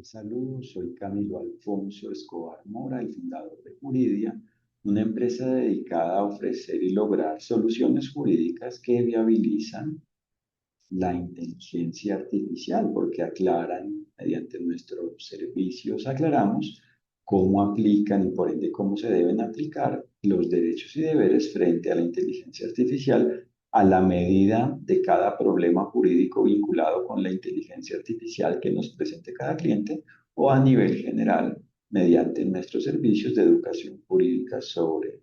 cordial salud. Soy Camilo Alfonso Escobar Mora, el fundador de Juridia, una empresa dedicada a ofrecer y lograr soluciones jurídicas que viabilizan la inteligencia artificial, porque aclaran, mediante nuestros servicios, aclaramos cómo aplican y por ende cómo se deben aplicar los derechos y deberes frente a la inteligencia artificial a la medida de cada problema jurídico vinculado con la inteligencia artificial que nos presente cada cliente o a nivel general mediante nuestros servicios de educación jurídica sobre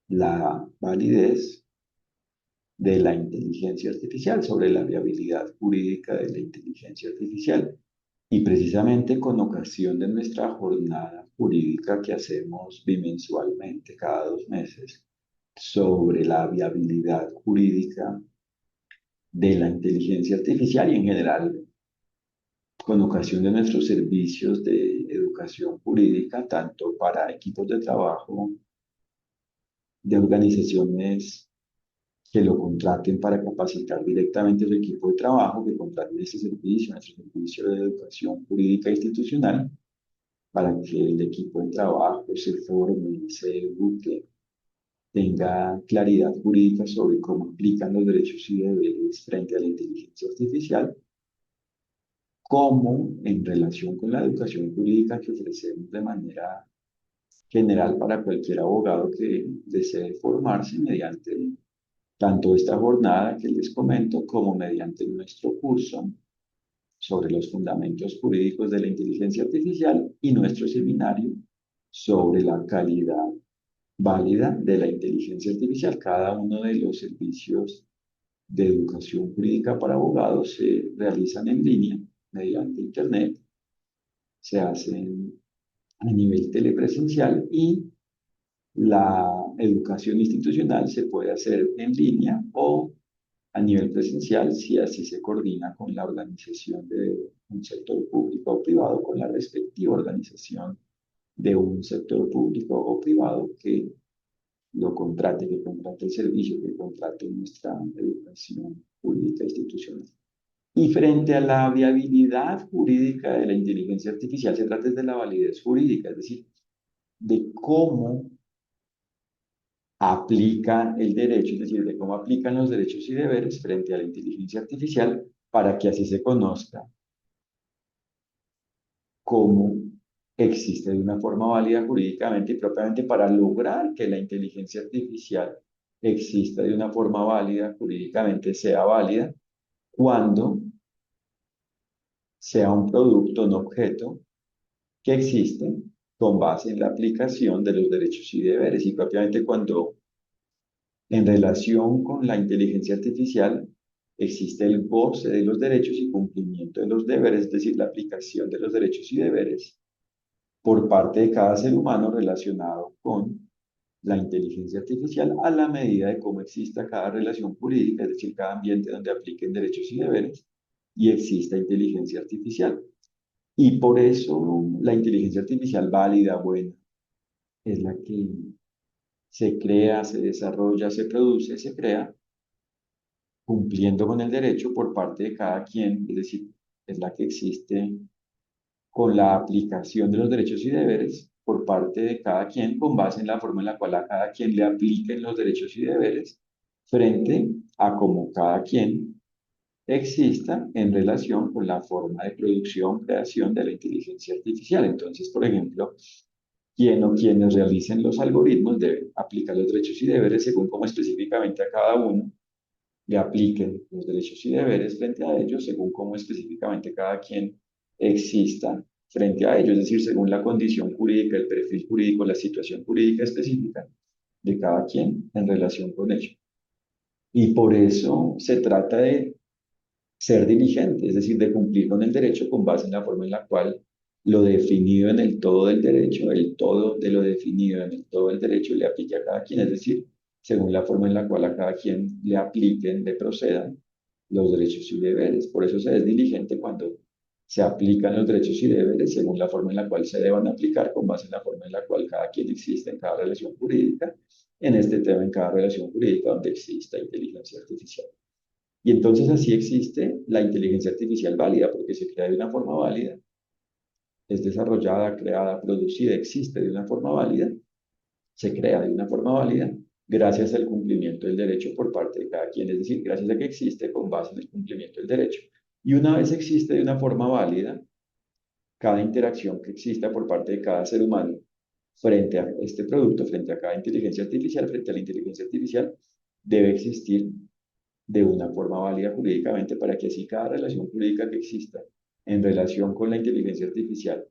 la validez de la inteligencia artificial, sobre la viabilidad jurídica de la inteligencia artificial. Y precisamente con ocasión de nuestra jornada jurídica que hacemos bimensualmente, cada 2 meses, sobre la viabilidad jurídica de la inteligencia artificial y en general con ocasión de nuestros servicios de educación jurídica, tanto para equipos de trabajo de organizaciones que lo contraten para capacitar directamente a su equipo de trabajo, que contraten este servicio, nuestro servicio de educación jurídica institucional, para que el equipo de trabajo se forme, se eduque, tenga claridad jurídica sobre cómo aplican los derechos y deberes frente a la inteligencia artificial, como en relación con la educación jurídica que ofrecemos de manera general para cualquier abogado que desee formarse mediante tanto esta jornada que les comento como mediante nuestro curso sobre los fundamentos jurídicos de la inteligencia artificial y nuestro seminario sobre la calidad válida de la inteligencia artificial. Cada uno de los servicios de educación jurídica para abogados se realizan en línea mediante Internet, se hacen a nivel telepresencial y la educación institucional se puede hacer en línea o a nivel presencial si así se coordina con la organización de un sector público o privado, con la respectiva organización de un sector público o privado que lo contrate, que contrate el servicio, que contrate nuestra educación pública institucional. Y frente a la viabilidad jurídica de la inteligencia artificial, se trata de la validez jurídica, es decir, de cómo aplica el derecho, es decir, de cómo aplican los derechos y deberes frente a la inteligencia artificial para que así se conozca cómo existe de una forma válida jurídicamente y propiamente para lograr que la inteligencia artificial exista de una forma válida jurídicamente, sea válida cuando sea un producto, un objeto que existe con base en la aplicación de los derechos y deberes y propiamente cuando en relación con la inteligencia artificial existe el goce de los derechos y cumplimiento de los deberes, es decir, la aplicación de los derechos y deberes por parte de cada ser humano relacionado con la inteligencia artificial a la medida de cómo exista cada relación jurídica, es decir, cada ambiente donde apliquen derechos y deberes y exista inteligencia artificial. Y por eso la inteligencia artificial válida, buena, es la que se crea, se desarrolla, se produce, se crea cumpliendo con el derecho por parte de cada quien, es decir, es la que existe con la aplicación de los derechos y deberes por parte de cada quien con base en la forma en la cual a cada quien le apliquen los derechos y deberes frente a cómo cada quien exista en relación con la forma de producción, creación de la inteligencia artificial. Entonces, por ejemplo, quien o quienes realicen los algoritmos deben aplicar los derechos y deberes según cómo específicamente a cada uno le apliquen los derechos y deberes frente a ellos según cómo específicamente cada quien exista frente a ellos, es decir, según la condición jurídica, el perfil jurídico, la situación jurídica específica de cada quien en relación con ello. Y por eso se trata de ser diligente, es decir, de cumplir con el derecho con base en la forma en la cual lo definido en el todo del derecho, el todo de lo definido en el todo del derecho le aplique a cada quien, es decir, según la forma en la cual a cada quien le apliquen, le procedan los derechos y deberes. Por eso se es diligente cuando se aplican los derechos y deberes según la forma en la cual se deban aplicar, con base en la forma en la cual cada quien existe en cada relación jurídica, en este tema en cada relación jurídica donde exista inteligencia artificial. Y entonces así existe la inteligencia artificial válida, porque se crea de una forma válida es desarrollada, creada, producida, existe de una forma válida, se crea de una forma válida gracias al cumplimiento del derecho por parte de cada quien, es decir, gracias a que existe con base en el cumplimiento del derecho. Y una vez existe de una forma válida, cada interacción que exista por parte de cada ser humano frente a este producto, frente a cada inteligencia artificial, frente a la inteligencia artificial, debe existir de una forma válida jurídicamente para que así cada relación jurídica que exista en relación con la inteligencia artificial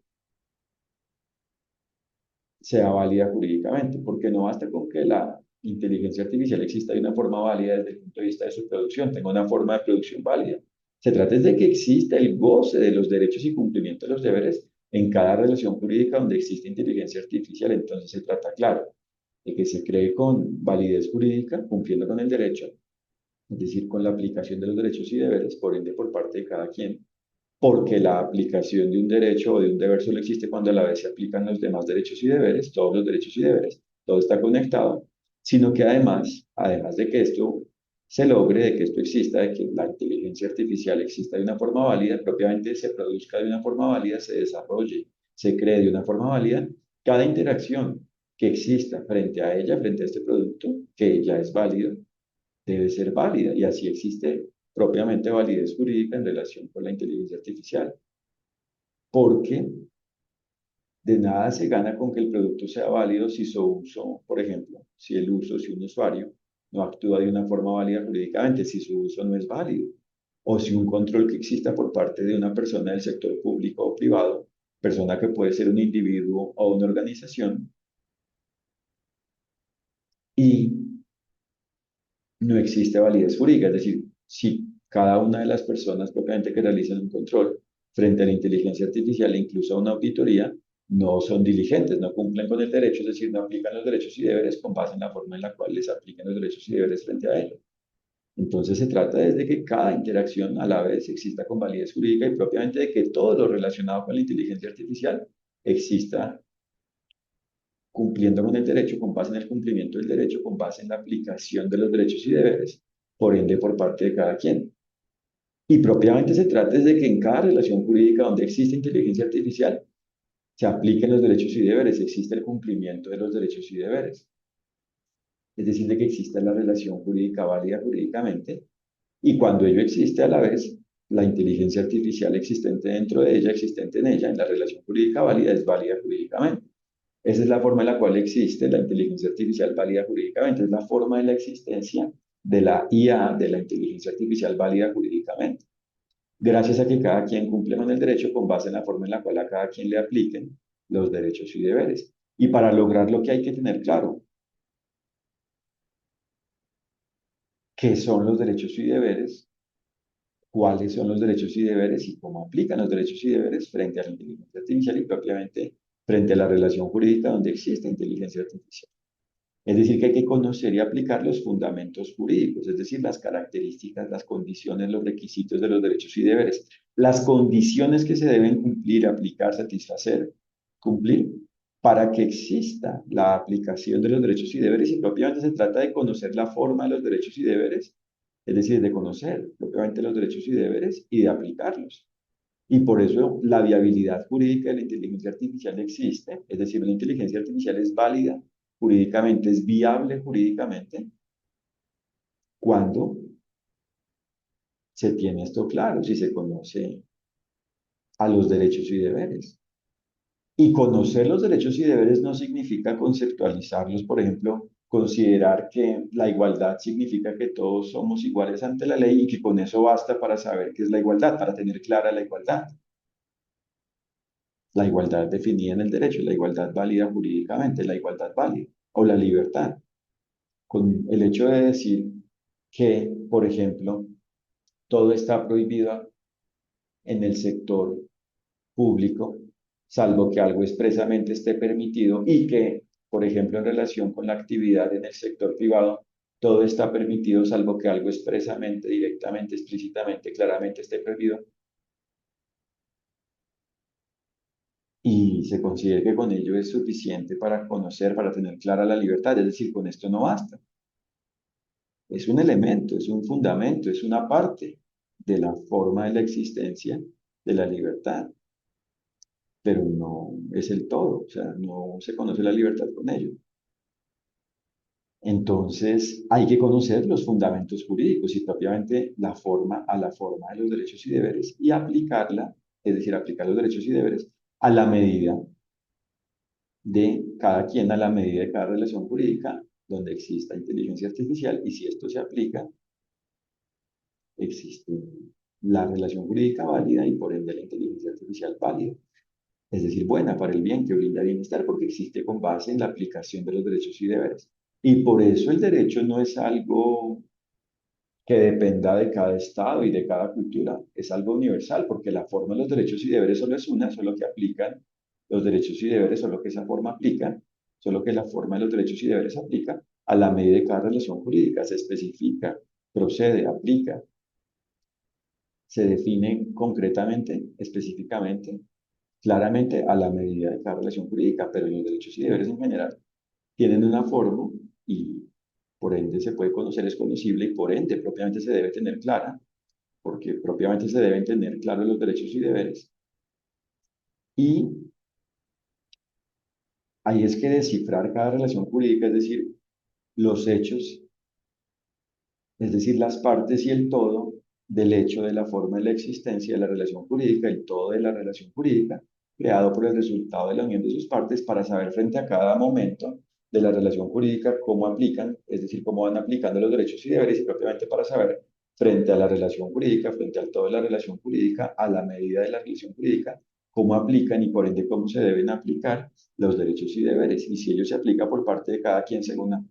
sea válida jurídicamente, porque no basta con que la inteligencia artificial exista de una forma válida desde el punto de vista de su producción, tenga una forma de producción válida. Se trata de que exista el goce de los derechos y cumplimiento de los deberes en cada relación jurídica donde existe inteligencia artificial. Entonces se trata, claro, de que se cree con validez jurídica, cumpliendo con el derecho, es decir, con la aplicación de los derechos y deberes, por ende, por parte de cada quien, porque la aplicación de un derecho o de un deber solo existe cuando a la vez se aplican los demás derechos y deberes, todos los derechos y deberes, todo está conectado, sino que además de que esto se logre, de que esto exista, de que la inteligencia artificial exista de una forma válida, propiamente se produzca de una forma válida, se desarrolle, se cree de una forma válida, cada interacción que exista frente a ella, frente a este producto, que ya es válido, debe ser válida y así existe propiamente validez jurídica en relación con la inteligencia artificial, porque de nada se gana con que el producto sea válido si su uso, por ejemplo, si un usuario no actúa de una forma válida jurídicamente, si su uso no es válido, o si un control que exista por parte de una persona del sector público o privado, persona que puede ser un individuo o una organización, y no existe validez jurídica, es decir, si cada una de las personas propiamente que realizan un control frente a la inteligencia artificial e incluso a una auditoría, no son diligentes, no cumplen con el derecho, es decir, no aplican los derechos y deberes con base en la forma en la cual les aplican los derechos y deberes frente a ellos. Entonces se trata desde que cada interacción a la vez exista con validez jurídica y propiamente de que todo lo relacionado con la inteligencia artificial exista cumpliendo con el derecho, con base en el cumplimiento del derecho, con base en la aplicación de los derechos y deberes, por ende por parte de cada quien. Y propiamente se trata de que en cada relación jurídica donde existe inteligencia artificial se apliquen los derechos y deberes, existe el cumplimiento de los derechos y deberes. Es decir, de que exista la relación jurídica válida jurídicamente y cuando ello existe a la vez, la inteligencia artificial existente dentro de ella, existente en ella, en la relación jurídica válida, es válida jurídicamente. Esa es la forma en la cual existe la inteligencia artificial válida jurídicamente, es la forma de la existencia de la IA, de la inteligencia artificial válida jurídicamente, gracias a que cada quien cumple con el derecho con base en la forma en la cual a cada quien le apliquen los derechos y deberes. Y para lograr lo que hay que tener claro, qué son los derechos y deberes, cuáles son los derechos y deberes y cómo aplican los derechos y deberes frente a la inteligencia artificial y propiamente frente a la relación jurídica donde existe inteligencia artificial. Es decir, que hay que conocer y aplicar los fundamentos jurídicos, es decir, las características, las condiciones, los requisitos de los derechos y deberes, las condiciones que se deben cumplir, aplicar, satisfacer, cumplir, para que exista la aplicación de los derechos y deberes. Y propiamente se trata de conocer la forma de los derechos y deberes, es decir, de conocer propiamente los derechos y deberes y de aplicarlos. Y por eso la viabilidad jurídica de la inteligencia artificial existe, es decir, la inteligencia artificial es válida jurídicamente, es viable jurídicamente cuando se tiene esto claro, si se conoce a los derechos y deberes. Y conocer los derechos y deberes no significa conceptualizarlos, por ejemplo, considerar que la igualdad significa que todos somos iguales ante la ley y que con eso basta para saber qué es la igualdad, para tener clara la igualdad. La igualdad definida en el derecho, la igualdad válida jurídicamente, la igualdad válida o la libertad. Con el hecho de decir que, por ejemplo, todo está prohibido en el sector público, salvo que algo expresamente esté permitido y que, por ejemplo, en relación con la actividad en el sector privado, todo está permitido, salvo que algo expresamente, directamente, explícitamente, claramente esté prohibido, y se considere que con ello es suficiente para conocer, para tener clara la libertad, es decir, con esto no basta. Es un elemento, es un fundamento, es una parte de la forma de la existencia de la libertad. pero no es el todo, o sea, no se conoce la libertad con ello. Entonces, hay que conocer los fundamentos jurídicos y propiamente la forma a la forma de los derechos y deberes y aplicarla, es decir, aplicar los derechos y deberes a la medida de cada quien, a la medida de cada relación jurídica donde exista inteligencia artificial y si esto se aplica, existe la relación jurídica válida y por ende la inteligencia artificial válida. Es decir, buena para el bien que brinda bienestar porque existe con base en la aplicación de los derechos y deberes. Y por eso el derecho no es algo que dependa de cada estado y de cada cultura. Es algo universal, porque la forma de los derechos y deberes solo es una, solo que aplican los derechos y deberes, solo que esa forma aplica, solo que la forma de los derechos y deberes aplica a la medida de cada relación jurídica, se especifica, procede, aplica, se define concretamente, específicamente, claramente a la medida de cada relación jurídica, pero los derechos y deberes en general tienen una forma y por ende se puede conocer, es conocible y por ende propiamente se debe tener clara porque propiamente se deben tener claros los derechos y deberes. Y ahí es que descifrar cada relación jurídica, es decir, los hechos, es decir, las partes y el todo del hecho, de la forma de la existencia de la relación jurídica, el todo de la relación jurídica, creado por el resultado de la unión de sus partes para saber frente a cada momento de la relación jurídica cómo aplican, es decir, cómo van aplicando los derechos y deberes y propiamente para saber frente a la relación jurídica, frente al todo de la relación jurídica, a la medida de la relación jurídica, cómo aplican y por ende cómo se deben aplicar los derechos y deberes y si ellos se aplica por parte de cada quien según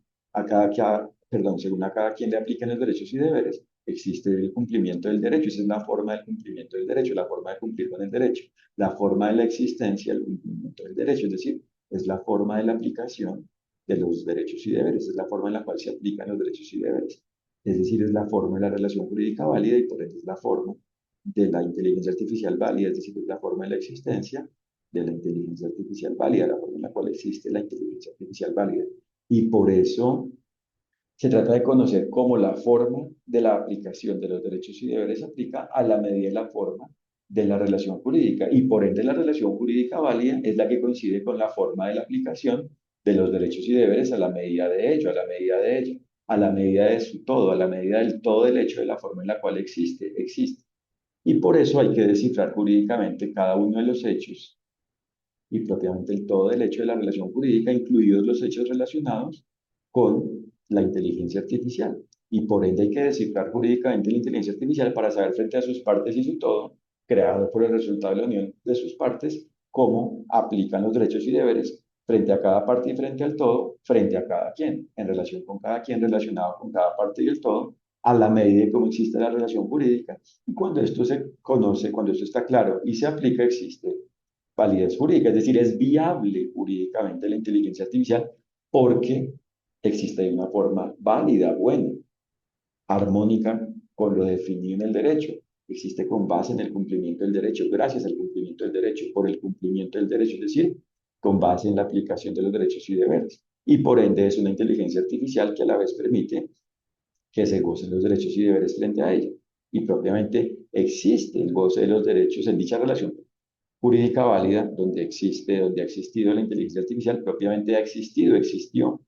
según a cada quien le apliquen los derechos y deberes, existe el cumplimiento del derecho. Esa es la forma del cumplimiento del derecho, la forma de cumplir con el derecho, la forma de la existencia del cumplimiento del derecho, es decir, es la forma de la aplicación de los derechos y deberes, es la forma en la cual se aplican los derechos y deberes. Es decir, es la forma de la relación jurídica válida y por ende es la forma de la inteligencia artificial válida, es decir, es la forma de la existencia de la inteligencia artificial válida, la forma en la cual existe la inteligencia artificial válida. Y por eso se trata de conocer cómo la forma de la aplicación de los derechos y deberes se aplica a la medida y la forma de la relación jurídica. Y por ende la relación jurídica válida es la que coincide con la forma de la aplicación de los derechos y deberes a la medida de ello, a la medida de ello, a la medida de su todo, a la medida del todo del hecho de la forma en la cual existe, existe. Y por eso hay que descifrar jurídicamente cada uno de los hechos y propiamente el todo del hecho de la relación jurídica, incluidos los hechos relacionados con la inteligencia artificial. Y por ende hay que descifrar jurídicamente la inteligencia artificial para saber frente a sus partes y su todo, creado por el resultado de la unión de sus partes, cómo aplican los derechos y deberes frente a cada parte y frente al todo, frente a cada quien, en relación con cada quien, relacionado con cada parte y el todo, a la medida de cómo existe la relación jurídica. Y cuando esto se conoce, cuando esto está claro y se aplica, existe validez jurídica, es decir, es viable jurídicamente la inteligencia artificial porque existe una forma válida, buena, armónica con lo definido en el derecho. Existe con base en el cumplimiento del derecho, gracias al cumplimiento del derecho, por el cumplimiento del derecho, es decir, con base en la aplicación de los derechos y deberes. Y por ende es una inteligencia artificial que a la vez permite que se gocen los derechos y deberes frente a ella. Y propiamente existe el goce de los derechos en dicha relación jurídica válida, donde existe, donde ha existido la inteligencia artificial, propiamente ha existido, existió,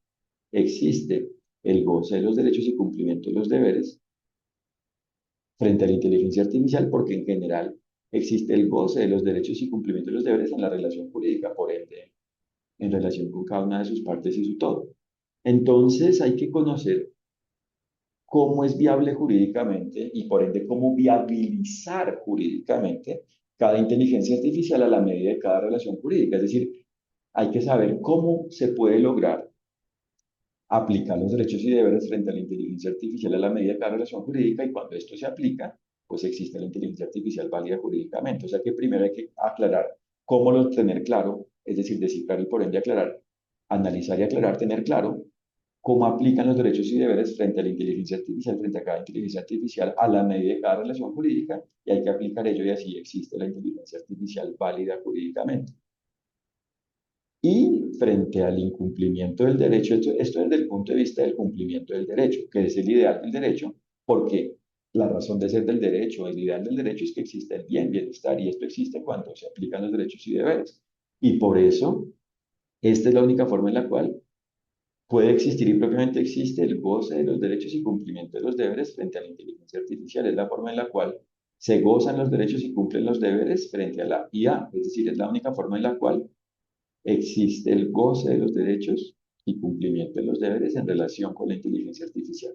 existe el goce de los derechos y cumplimiento de los deberes frente a la inteligencia artificial, porque en general existe el goce de los derechos y cumplimiento de los deberes en la relación jurídica, por ende, en relación con cada una de sus partes y su todo. Entonces hay que conocer cómo es viable jurídicamente y por ende cómo viabilizar jurídicamente cada inteligencia artificial a la medida de cada relación jurídica. Es decir, hay que saber cómo se puede lograr aplicar los derechos y deberes frente a la inteligencia artificial a la medida de cada relación jurídica y cuando esto se aplica, pues existe la inteligencia artificial válida jurídicamente. O sea que primero hay que aclarar cómo lo tener claro, es decir, descifrar y por ende aclarar, analizar y aclarar, tener claro cómo aplican los derechos y deberes frente a la inteligencia artificial, frente a cada inteligencia artificial a la medida de cada relación jurídica y hay que aplicar ello y así existe la inteligencia artificial válida jurídicamente. Y frente al incumplimiento del derecho, esto desde el punto de vista del cumplimiento del derecho, que es el ideal del derecho, ¿por qué? la razón de ser del derecho, el ideal del derecho es que exista el bien, bienestar, y esto existe cuando se aplican los derechos y deberes. Y por eso, esta es la única forma en la cual puede existir y propiamente existe el goce de los derechos y cumplimiento de los deberes frente a la inteligencia artificial. Es la forma en la cual se gozan los derechos y cumplen los deberes frente a la IA. Es decir, es la única forma en la cual existe el goce de los derechos y cumplimiento de los deberes en relación con la inteligencia artificial.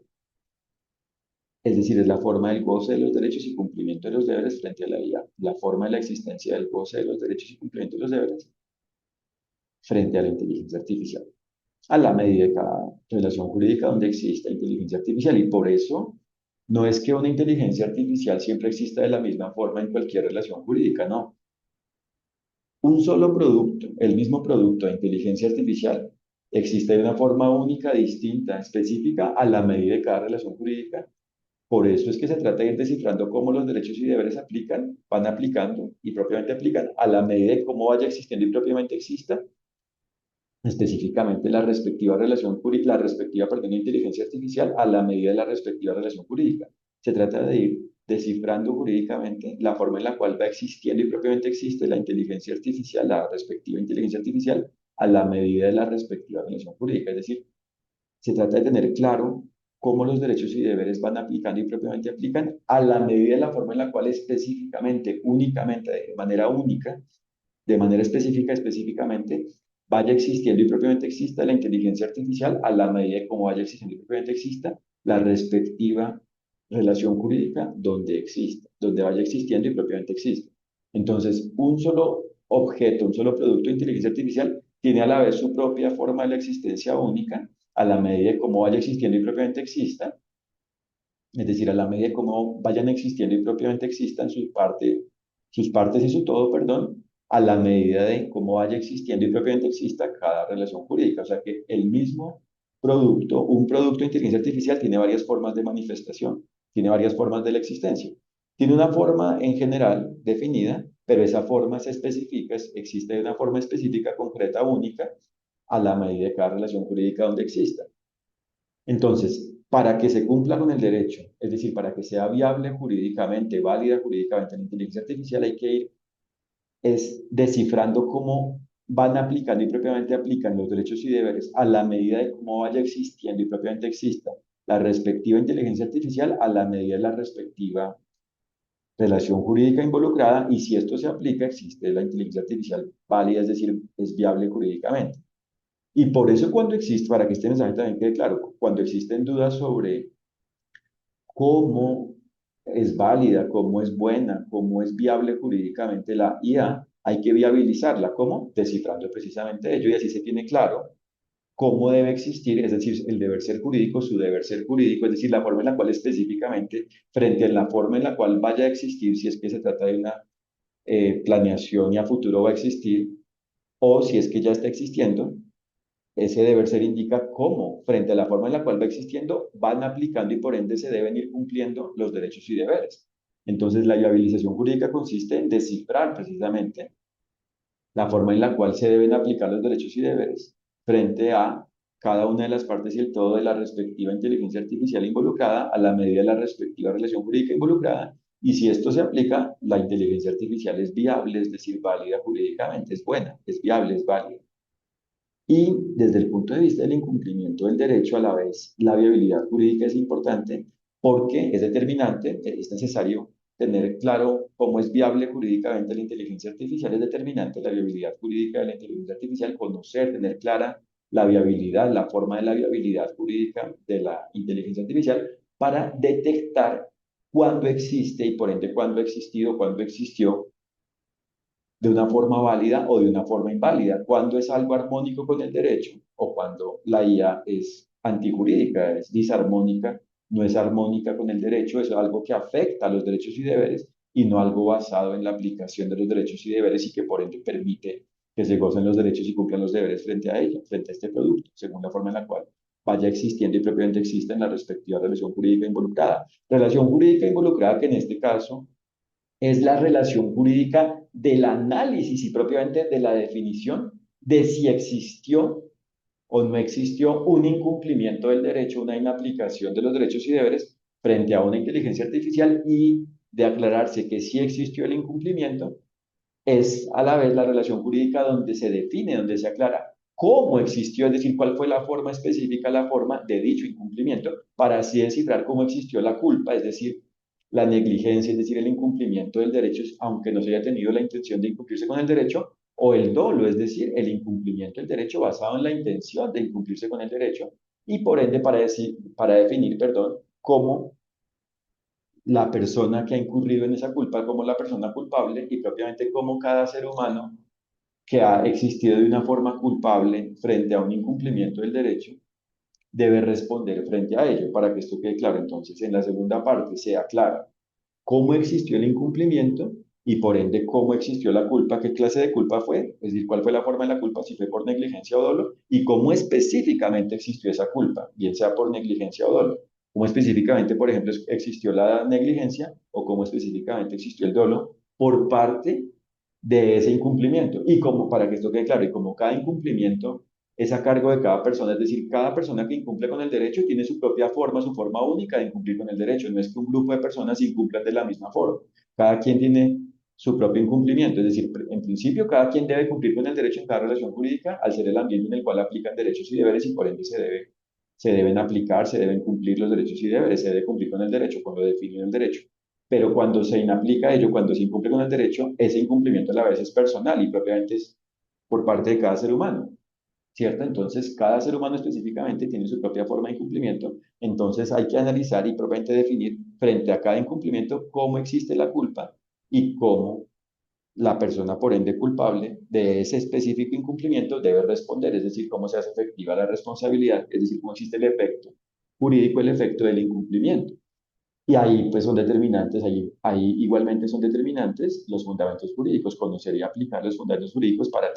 Es decir, es la forma del goce de los derechos y cumplimiento de los deberes frente a la IA, la forma de la existencia del goce de los derechos y cumplimiento de los deberes frente a la inteligencia artificial, a la medida de cada relación jurídica donde exista inteligencia artificial. Y por eso no es que una inteligencia artificial siempre exista de la misma forma en cualquier relación jurídica, no. Un solo producto, el mismo producto de inteligencia artificial, existe de una forma única, distinta, específica a la medida de cada relación jurídica. Por eso es que se trata de ir descifrando cómo los derechos y deberes aplican, van aplicando y propiamente aplican a la medida de cómo vaya existiendo y propiamente exista específicamente la respectiva relación jurídica, la respectiva, perdón, inteligencia artificial a la medida de la respectiva relación jurídica. Se trata de ir descifrando jurídicamente la forma en la cual va existiendo y propiamente existe la inteligencia artificial, la respectiva inteligencia artificial, a la medida de la respectiva relación jurídica. Es decir, se trata de tener claro cómo los derechos y deberes van aplicando y propiamente aplican a la medida de la forma en la cual específicamente, únicamente, de manera única, de manera específica, específicamente, vaya existiendo y propiamente exista la inteligencia artificial a la medida de cómo vaya existiendo y propiamente exista la respectiva relación jurídica donde exista, donde vaya existiendo y propiamente exista. Entonces, un solo objeto, un solo producto de inteligencia artificial tiene a la vez su propia forma de la existencia única a la medida de cómo vaya existiendo y propiamente exista, es decir, a la medida de cómo vayan existiendo y propiamente existan sus partes y su todo, perdón, a la medida de cómo vaya existiendo y propiamente exista cada relación jurídica. O sea que el mismo producto, un producto de inteligencia artificial tiene varias formas de manifestación, tiene varias formas de la existencia. Tiene una forma en general definida, pero esa forma se especifica, existe de una forma específica, concreta, única, a la medida de cada relación jurídica donde exista. Entonces, para que se cumpla con el derecho, es decir, para que sea viable jurídicamente, válida jurídicamente la inteligencia artificial, hay que ir descifrando cómo van aplicando y propiamente aplican los derechos y deberes a la medida de cómo vaya existiendo y propiamente exista la respectiva inteligencia artificial a la medida de la respectiva relación jurídica involucrada, y si esto se aplica, existe la inteligencia artificial válida, es decir, es viable jurídicamente. Y por eso cuando existe, para que este mensaje también quede claro, cuando existen dudas sobre cómo es válida, cómo es buena, cómo es viable jurídicamente la IA, hay que viabilizarla. ¿Cómo? Descifrando precisamente ello, y así se tiene claro cómo debe existir, es decir, el deber ser jurídico, su deber ser jurídico, es decir, la forma en la cual específicamente, frente a la forma en la cual vaya a existir, si es que se trata de una planeación y a futuro va a existir, o si es que ya está existiendo, ese deber ser indica cómo, frente a la forma en la cual va existiendo, van aplicando y por ende se deben ir cumpliendo los derechos y deberes. Entonces, la viabilización jurídica consiste en descifrar precisamente la forma en la cual se deben aplicar los derechos y deberes frente a cada una de las partes y el todo de la respectiva inteligencia artificial involucrada a la medida de la respectiva relación jurídica involucrada. Y si esto se aplica, la inteligencia artificial es viable, es decir, válida jurídicamente, es buena, es viable, es válida. Y desde el punto de vista del incumplimiento del derecho, a la vez, la viabilidad jurídica es importante porque es determinante, es necesario tener claro cómo es viable jurídicamente la inteligencia artificial, es determinante la viabilidad jurídica de la inteligencia artificial, conocer, tener clara la viabilidad, la forma de la viabilidad jurídica de la inteligencia artificial para detectar cuándo existe y por ende cuándo ha existido, cuándo existió de una forma válida o de una forma inválida, cuando es algo armónico con el derecho o cuando la IA es antijurídica, es disarmónica, no es armónica con el derecho, es algo que afecta a los derechos y deberes y no algo basado en la aplicación de los derechos y deberes y que por ende permite que se gocen los derechos y cumplan los deberes frente a ella, frente a este producto, según la forma en la cual vaya existiendo y propiamente exista en la respectiva relación jurídica involucrada. Relación jurídica involucrada que en este caso es la relación jurídica del análisis y propiamente de la definición de si existió o no existió un incumplimiento del derecho, una inaplicación de los derechos y deberes frente a una inteligencia artificial y de aclararse que sí existió el incumplimiento, es a la vez la relación jurídica donde se define, donde se aclara cómo existió, es decir, cuál fue la forma específica, la forma de dicho incumplimiento, para así descifrar cómo existió la culpa, es decir, la negligencia, es decir, el incumplimiento del derecho, aunque no se haya tenido la intención de incumplirse con el derecho, o el dolo, es decir, el incumplimiento del derecho basado en la intención de incumplirse con el derecho, y por ende para definir, perdón, cómo la persona que ha incurrido en esa culpa como la persona culpable y propiamente como cada ser humano que ha existido de una forma culpable frente a un incumplimiento del derecho debe responder frente a ello. Para que esto quede claro, entonces en la segunda parte se aclara cómo existió el incumplimiento y por ende cómo existió la culpa, qué clase de culpa fue, es decir, cuál fue la forma de la culpa, si fue por negligencia o dolo, y cómo específicamente existió esa culpa, bien sea por negligencia o dolo. Cómo específicamente, por ejemplo, existió la negligencia o cómo específicamente existió el dolo por parte de ese incumplimiento. Y como, para que esto quede claro, y como cada incumplimiento es a cargo de cada persona, es decir, cada persona que incumple con el derecho tiene su propia forma, su forma única de incumplir con el derecho. No es que un grupo de personas incumplan de la misma forma. Cada quien tiene su propio incumplimiento, es decir, en principio cada quien debe cumplir con el derecho en cada relación jurídica al ser el ambiente en el cual aplican derechos y deberes y por ende se deben aplicar, se deben cumplir los derechos y deberes, se debe cumplir con el derecho, con lo definido en el derecho. Pero cuando se inaplica ello, cuando se incumple con el derecho, ese incumplimiento a la vez es personal y propiamente es por parte de cada ser humano. ¿Cierto? Entonces, cada ser humano específicamente tiene su propia forma de incumplimiento, entonces hay que analizar y propiamente definir frente a cada incumplimiento cómo existe la culpa y cómo la persona, por ende culpable de ese específico incumplimiento, debe responder, es decir, cómo se hace efectiva la responsabilidad, es decir, cómo existe el efecto jurídico, el efecto del incumplimiento. Y ahí pues son determinantes, ahí igualmente son determinantes los fundamentos jurídicos, conocer y aplicar los fundamentos jurídicos para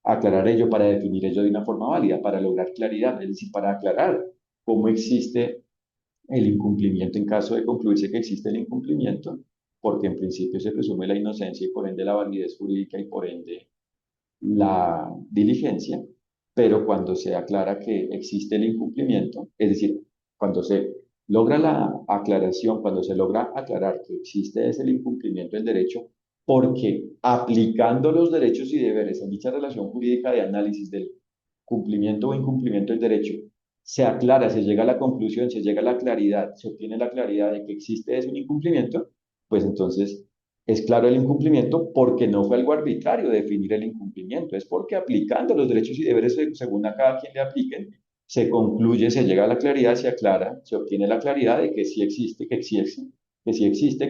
aclarar ello, para definir ello de una forma válida, para lograr claridad, es decir, para aclarar cómo existe el incumplimiento en caso de concluirse que existe el incumplimiento, porque en principio se presume la inocencia y por ende la validez jurídica y por ende la diligencia, pero cuando se aclara que existe el incumplimiento, es decir, cuando se logra la aclaración, cuando se logra aclarar que existe ese el incumplimiento del derecho, porque aplicando los derechos y deberes en dicha relación jurídica de análisis del cumplimiento o incumplimiento del derecho, se aclara, se llega a la conclusión, se llega a la claridad, se obtiene la claridad de que existe ese un incumplimiento, pues entonces es claro el incumplimiento porque no fue algo arbitrario definir el incumplimiento, es porque aplicando los derechos y deberes según a cada quien le apliquen, se concluye, se llega a la claridad, se aclara, se obtiene la claridad de que sí existe, que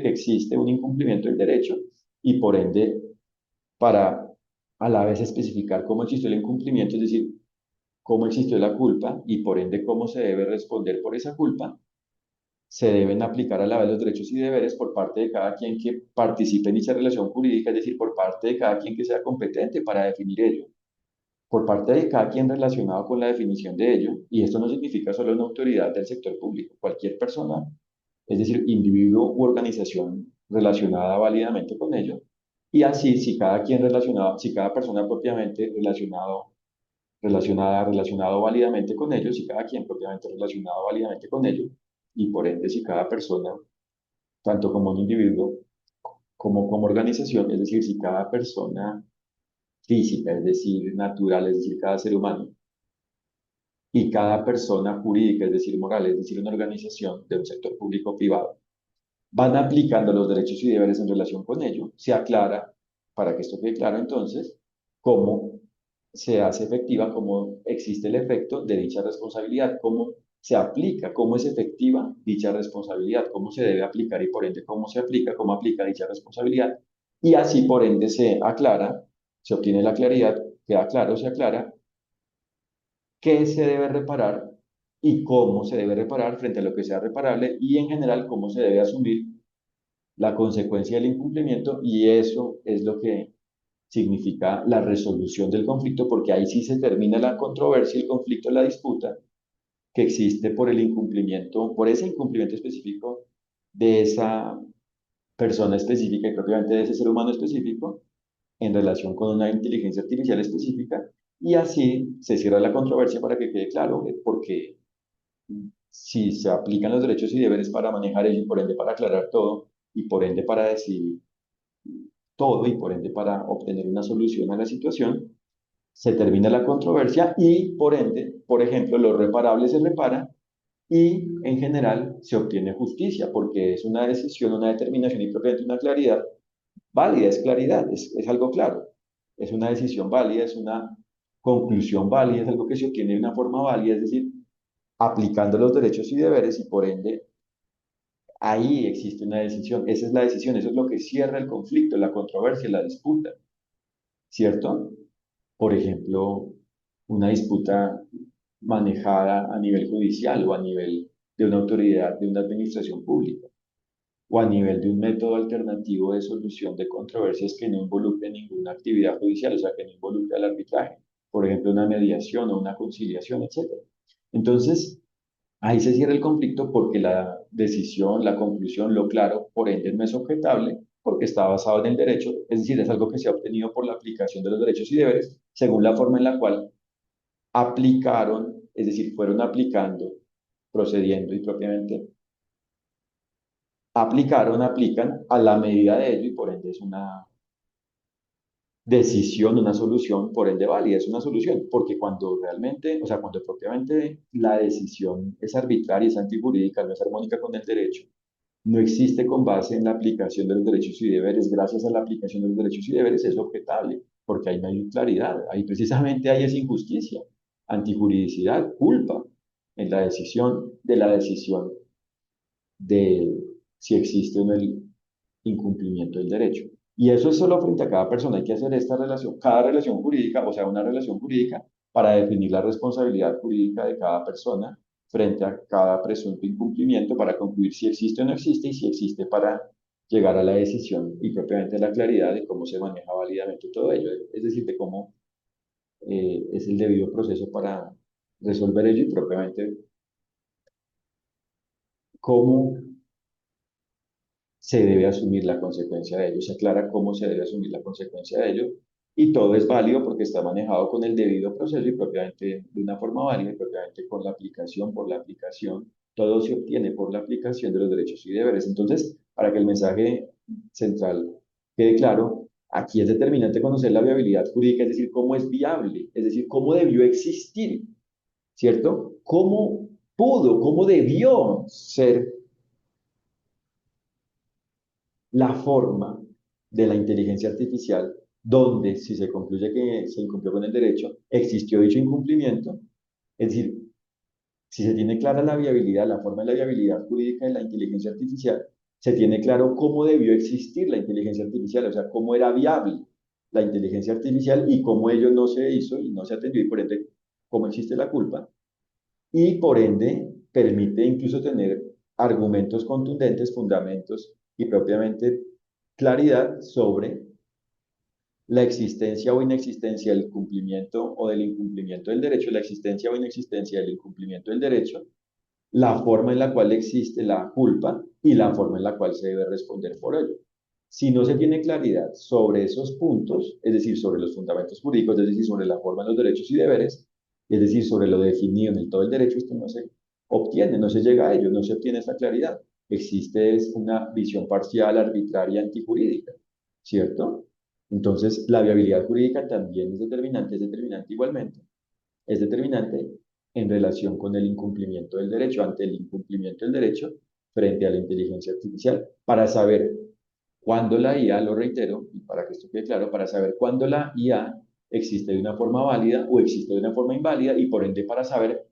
existe un incumplimiento del derecho y por ende, para a la vez especificar cómo existió el incumplimiento, es decir, cómo existió la culpa y por ende cómo se debe responder por esa culpa, se deben aplicar a la vez los derechos y deberes por parte de cada quien que participe en dicha relación jurídica, es decir, por parte de cada quien que sea competente para definir ello, por parte de cada quien relacionado con la definición de ello, y esto no significa solo una autoridad del sector público, cualquier persona, es decir, individuo u organización relacionada válidamente con ello, y así si cada quien relacionado, si cada persona propiamente relacionado válidamente con ellos y cada quien propiamente relacionado válidamente con ellos, y por ende si cada persona, tanto como un individuo como como organización, es decir, si cada persona física, es decir, natural, es decir, cada ser humano, y cada persona jurídica, es decir, moral, es decir, una organización de un sector público o privado, van aplicando los derechos y deberes en relación con ello, se aclara, para que esto quede claro entonces, cómo se hace efectiva, cómo existe el efecto de dicha responsabilidad, cómo se aplica, cómo es efectiva dicha responsabilidad, cómo se debe aplicar y por ende cómo se aplica, cómo aplica dicha responsabilidad. Y así por ende se aclara, se obtiene la claridad, queda claro, se aclara qué se debe reparar y cómo se debe reparar frente a lo que sea reparable y en general cómo se debe asumir la consecuencia del incumplimiento y eso es lo que significa la resolución del conflicto, porque ahí sí se termina la controversia, el conflicto, la disputa que existe por el incumplimiento, por ese incumplimiento específico de esa persona específica y propiamente de ese ser humano específico en relación con una inteligencia artificial específica y así se cierra la controversia para que quede claro porque si se aplican los derechos y deberes para manejar ello y por ende para aclarar todo y por ende para decidir todo y por ende para obtener una solución a la situación, se termina la controversia y por ende, por ejemplo, lo reparable se repara y en general se obtiene justicia porque es una decisión, una determinación y propiamente una claridad válida, es claridad, es algo claro, es una decisión válida, es una conclusión válida, es algo que se obtiene de una forma válida, es decir, aplicando los derechos y deberes y por ende ahí existe una decisión, esa es la decisión, eso es lo que cierra el conflicto, la controversia, la disputa, ¿cierto? Por ejemplo, una disputa manejada a nivel judicial o a nivel de una autoridad, de una administración pública, o a nivel de un método alternativo de solución de controversias que no involucre ninguna actividad judicial, o sea, que no involucre al arbitraje, por ejemplo, una mediación o una conciliación, etcétera. Entonces, ahí se cierra el conflicto porque la decisión, la conclusión, lo claro, por ende no es objetable porque está basado en el derecho, es decir, es algo que se ha obtenido por la aplicación de los derechos y deberes según la forma en la cual aplicaron, es decir, fueron aplicando, procediendo y propiamente aplicaron, aplican a la medida de ello y por ende es una decisión, una solución, por ende válida, es una solución, porque cuando realmente, o sea, cuando propiamente la decisión es arbitraria, es antijurídica, no es armónica con el derecho, no existe con base en la aplicación de los derechos y deberes, gracias a la aplicación de los derechos y deberes es objetable, porque ahí no hay claridad, ahí precisamente hay esa injusticia, antijuridicidad, culpa en la decisión de si existe o no el incumplimiento del derecho. Y eso es solo frente a cada persona. Hay que hacer esta relación, cada relación jurídica, o sea, una relación jurídica para definir la responsabilidad jurídica de cada persona frente a cada presunto incumplimiento para concluir si existe o no existe y si existe para llegar a la decisión y propiamente la claridad de cómo se maneja válidamente todo ello, es decir, de cómo es el debido proceso para resolver ello y propiamente cómo se debe asumir la consecuencia de ello, se aclara cómo se debe asumir la consecuencia de ello y todo es válido porque está manejado con el debido proceso y propiamente de una forma válida y propiamente con la aplicación, por la aplicación, todo se obtiene por la aplicación de los derechos y deberes. Entonces, para que el mensaje central quede claro, aquí es determinante conocer la viabilidad jurídica, es decir, cómo es viable, es decir, cómo debió existir, ¿cierto? ¿Cómo pudo, cómo debió ser la forma de la inteligencia artificial donde, si se concluye que se incumplió con el derecho, existió dicho incumplimiento, es decir, si se tiene clara la viabilidad, la forma de la viabilidad jurídica de la inteligencia artificial, se tiene claro cómo debió existir la inteligencia artificial, o sea, cómo era viable la inteligencia artificial y cómo ello no se hizo y no se atendió y por ende cómo existe la culpa y por ende permite incluso tener argumentos contundentes, fundamentos y propiamente claridad sobre la existencia o inexistencia del cumplimiento o del incumplimiento del derecho, la existencia o inexistencia del incumplimiento del derecho, la forma en la cual existe la culpa y la forma en la cual se debe responder por ello. Si no se tiene claridad sobre esos puntos, es decir, sobre los fundamentos jurídicos, es decir, sobre la forma de los derechos y deberes, es decir, sobre lo definido en el todo el derecho, esto no se obtiene, no se llega a ello, no se obtiene esta claridad. Existe es una visión parcial, arbitraria, antijurídica, ¿cierto? Entonces, la viabilidad jurídica también es determinante igualmente, es determinante en relación con el incumplimiento del derecho, ante el incumplimiento del derecho frente a la inteligencia artificial, para saber cuándo la IA, lo reitero, y para que esto quede claro, para saber cuándo la IA existe de una forma válida o existe de una forma inválida y por ende para saber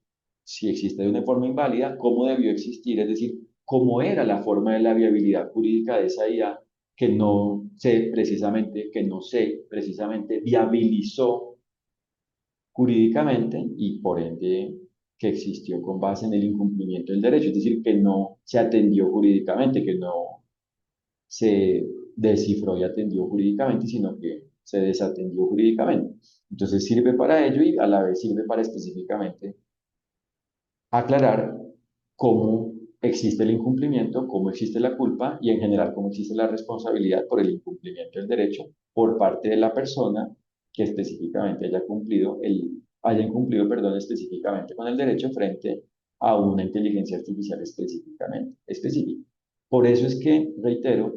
si existe de una forma inválida, cómo debió existir, es decir, cómo era la forma de la viabilidad jurídica de esa IA que no se precisamente viabilizó jurídicamente y por ende que existió con base en el incumplimiento del derecho, es decir, que no se atendió jurídicamente, que no se descifró y atendió jurídicamente, sino que se desatendió jurídicamente. Entonces sirve para ello y a la vez sirve para específicamente aclarar cómo existe el incumplimiento, cómo existe la culpa y en general cómo existe la responsabilidad por el incumplimiento del derecho por parte de la persona que específicamente haya incumplido, perdón, específicamente con el derecho frente a una inteligencia artificial específica. Por eso es que, reitero,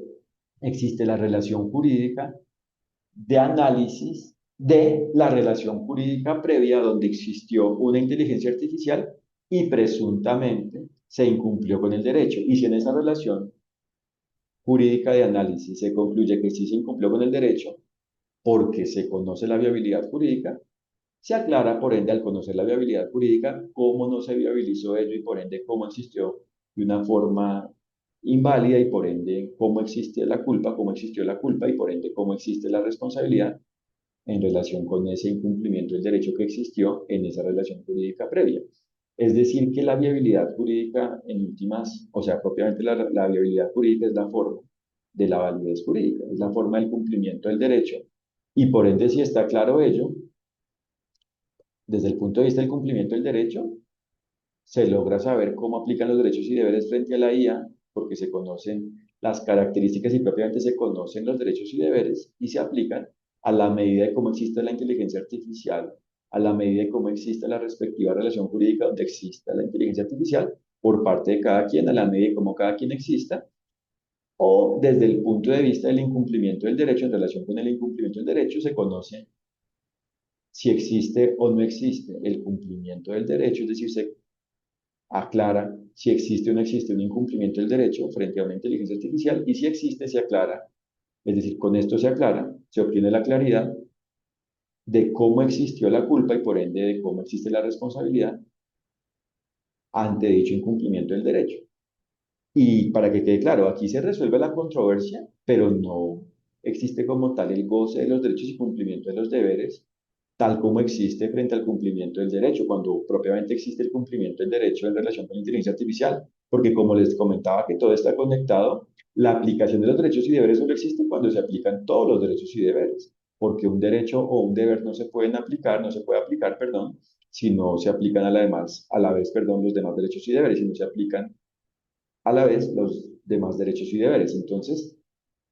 existe la relación jurídica de análisis de la relación jurídica previa donde existió una inteligencia artificial y presuntamente se incumplió con el derecho. Y si en esa relación jurídica de análisis se concluye que sí se incumplió con el derecho porque se conoce la viabilidad jurídica, se aclara, por ende, al conocer la viabilidad jurídica, cómo no se viabilizó ello y, por ende, cómo existió de una forma inválida y, por ende, cómo existe la culpa, cómo existió la culpa y, por ende, cómo existe la responsabilidad en relación con ese incumplimiento del derecho que existió en esa relación jurídica previa. Es decir, que la viabilidad jurídica, en últimas, o sea, propiamente la viabilidad jurídica es la forma de la validez jurídica, es la forma del cumplimiento del derecho. Y por ende, si está claro ello, desde el punto de vista del cumplimiento del derecho, se logra saber cómo aplican los derechos y deberes frente a la IA, porque se conocen las características y propiamente se conocen los derechos y deberes y se aplican a la medida de cómo existe la inteligencia artificial, a la medida de cómo existe la respectiva relación jurídica donde exista la inteligencia artificial por parte de cada quien, a la medida de cómo cada quien exista, o desde el punto de vista del incumplimiento del derecho, en relación con el incumplimiento del derecho, se conoce si existe o no existe el cumplimiento del derecho, es decir, se aclara si existe o no existe un incumplimiento del derecho frente a una inteligencia artificial y si existe, se aclara, es decir, con esto se aclara, se obtiene la claridad de cómo existió la culpa y por ende de cómo existe la responsabilidad ante dicho incumplimiento del derecho. Y para que quede claro, aquí se resuelve la controversia, pero no existe como tal el goce de los derechos y cumplimiento de los deberes, tal como existe frente al cumplimiento del derecho, cuando propiamente existe el cumplimiento del derecho en relación con la inteligencia artificial, porque como les comentaba que todo está conectado, la aplicación de los derechos y deberes solo existe cuando se aplican todos los derechos y deberes, porque un derecho o un deber no se pueden aplicar, no se puede aplicar, perdón, si no se aplican a la vez, perdón, los demás derechos y deberes, si no se aplican a la vez los demás derechos y deberes. Entonces,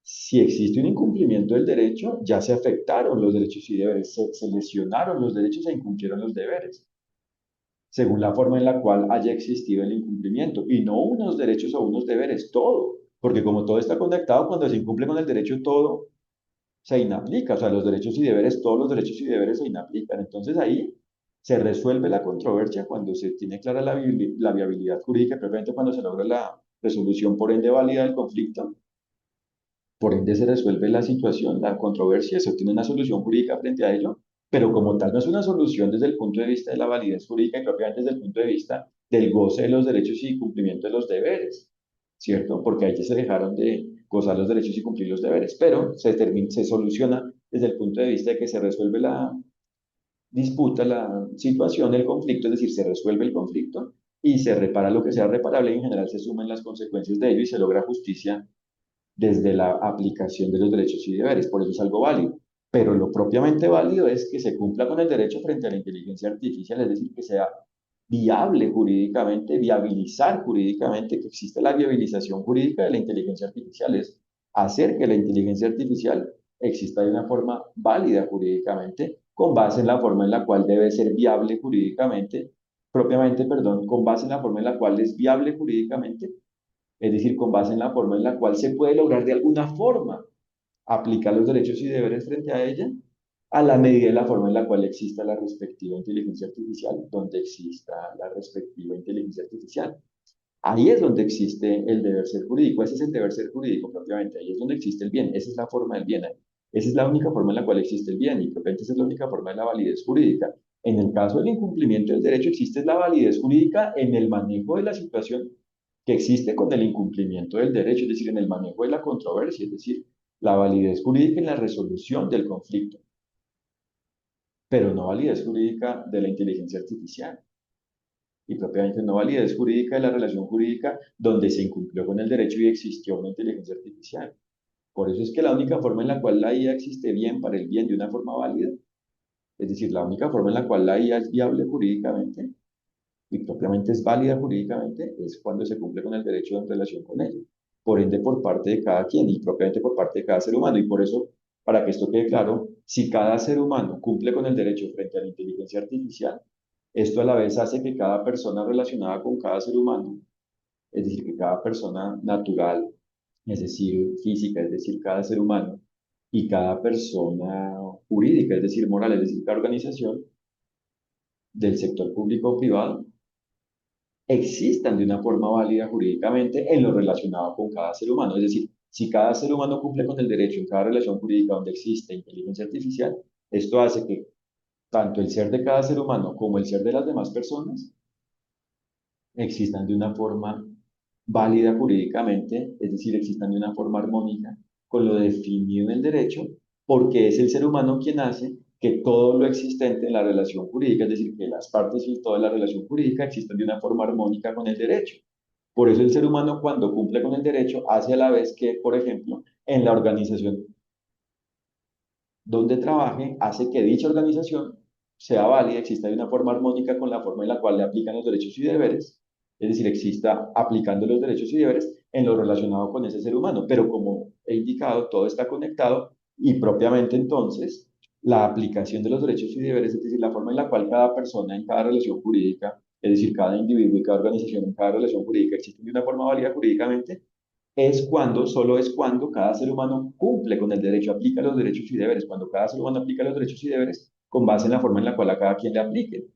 si existe un incumplimiento del derecho, ya se afectaron los derechos y deberes, se lesionaron los derechos e incumplieron los deberes, según la forma en la cual haya existido el incumplimiento, y no unos derechos o unos deberes, todo, porque como todo está conectado, cuando se incumple con el derecho, todo se inaplica, o sea, los derechos y deberes, todos los derechos y deberes se inaplican. Entonces ahí se resuelve la controversia cuando se tiene clara la viabilidad jurídica, precisamente cuando se logra la resolución por ende válida del conflicto, por ende se resuelve la situación, la controversia, se obtiene una solución jurídica frente a ello, pero como tal no es una solución desde el punto de vista de la validez jurídica y propiamente desde el punto de vista del goce de los derechos y cumplimiento de los deberes, ¿cierto? Porque ahí se dejaron de gozar los derechos y cumplir los deberes, pero se soluciona desde el punto de vista de que se resuelve la disputa, la situación, el conflicto, es decir, se resuelve el conflicto y se repara lo que sea reparable y en general se suman las consecuencias de ello y se logra justicia desde la aplicación de los derechos y deberes, por eso es algo válido. Pero lo propiamente válido es que se cumpla con el derecho frente a la inteligencia artificial, es decir, que sea viable jurídicamente, viabilizar jurídicamente, que existe la viabilización jurídica de la inteligencia artificial, es hacer que la inteligencia artificial exista de una forma válida jurídicamente, con base en la forma en la cual debe ser viable jurídicamente, propiamente, perdón, con base en la forma en la cual es viable jurídicamente, es decir, con base en la forma en la cual se puede lograr de alguna forma aplicar los derechos y deberes frente a ella, a la medida de la forma en la cual exista la respectiva inteligencia artificial, donde exista la respectiva inteligencia artificial. Ahí es donde existe el deber ser jurídico, ese es el deber ser jurídico propiamente, ahí es donde existe el bien, esa es la forma del bien, esa es la única forma en la cual existe el bien y propiamente esa es la única forma de la validez jurídica. En el caso del incumplimiento del derecho existe la validez jurídica en el manejo de la situación que existe con el incumplimiento del derecho, es decir, en el manejo de la controversia, es decir, la validez jurídica en la resolución del conflicto, pero no validez jurídica de la inteligencia artificial y propiamente no validez jurídica de la relación jurídica donde se incumplió con el derecho y existió una inteligencia artificial. Por eso es que la única forma en la cual la IA existe bien para el bien de una forma válida, es decir, la única forma en la cual la IA es viable jurídicamente y propiamente es válida jurídicamente, es cuando se cumple con el derecho en relación con ello. Por ende, por parte de cada quien y propiamente por parte de cada ser humano. Y por eso, para que esto quede claro, si cada ser humano cumple con el derecho frente a la inteligencia artificial, Esto a la vez hace que cada persona relacionada con cada ser humano, es decir, que cada persona natural, es decir, física, es decir, cada ser humano, y cada persona jurídica, es decir, moral, es decir, cada organización del sector público o privado, existan de una forma válida jurídicamente en lo relacionado con cada ser humano. Es decir, si cada ser humano cumple con el derecho en cada relación jurídica donde existe inteligencia artificial, esto hace que tanto el ser de cada ser humano como el ser de las demás personas existan de una forma válida jurídicamente, es decir, existan de una forma armónica con lo definido en el derecho, porque es el ser humano quien hace que todo lo existente en la relación jurídica, es decir, que las partes y toda la relación jurídica existan de una forma armónica con el derecho. Por eso el ser humano cuando cumple con el derecho hace a la vez que, por ejemplo, en la organización donde trabaje, hace que dicha organización sea válida, exista de una forma armónica con la forma en la cual le aplican los derechos y deberes, es decir, exista aplicando los derechos y deberes en lo relacionado con ese ser humano. Pero como he indicado, todo está conectado y propiamente entonces la aplicación de los derechos y deberes, es decir, la forma en la cual cada persona en cada relación jurídica, es decir, cada individuo y cada organización en cada relación jurídica existe de una forma válida jurídicamente, solo es cuando cada ser humano cumple con el derecho, aplica los derechos y deberes, cuando cada ser humano aplica los derechos y deberes con base en la forma en la cual a cada quien le aplique.